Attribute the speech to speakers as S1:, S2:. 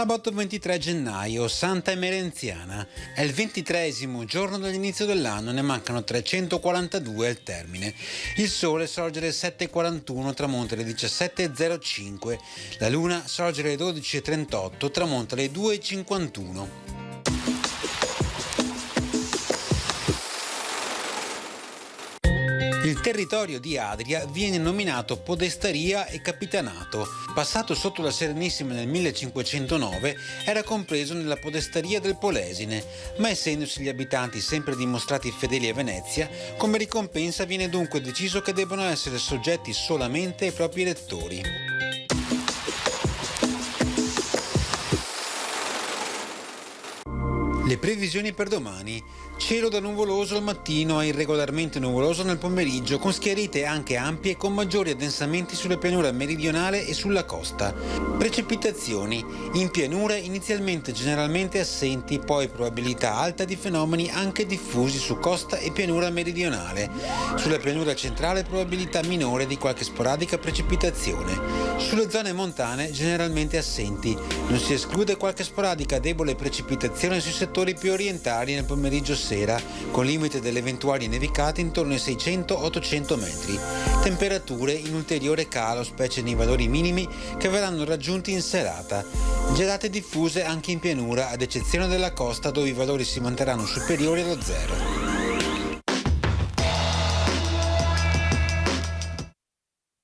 S1: Sabato 23 gennaio, Santa Emerenziana. È il 23esimo giorno dall'inizio dell'anno, ne mancano 342 al termine. Il sole sorge alle 7:41, tramonta alle 17:05. La luna sorge alle 12:38, tramonta alle 2:51. Il territorio di Adria viene nominato podestaria e capitanato. Passato sotto la Serenissima nel 1509, era compreso nella podestaria del Polesine, ma essendosi gli abitanti sempre dimostrati fedeli a Venezia, come ricompensa viene dunque deciso che debbano essere soggetti solamente ai propri elettori. Le previsioni per domani: cielo da nuvoloso al mattino a irregolarmente nuvoloso nel pomeriggio, con schiarite anche ampie con maggiori addensamenti sulla pianura meridionale e sulla costa. Precipitazioni: in pianura inizialmente generalmente assenti, poi probabilità alta di fenomeni anche diffusi su costa e pianura meridionale. Sulla pianura centrale probabilità minore di qualche sporadica precipitazione. Sulle zone montane generalmente assenti. Non si esclude qualche sporadica debole precipitazione sui settori più orientali nel pomeriggio sera, con limite delle eventuali nevicate intorno ai 600-800 metri. Temperature in ulteriore calo, specie nei valori minimi, che verranno raggiunti in serata. Gelate diffuse anche in pianura, ad eccezione della costa, dove i valori si manterranno superiori allo zero.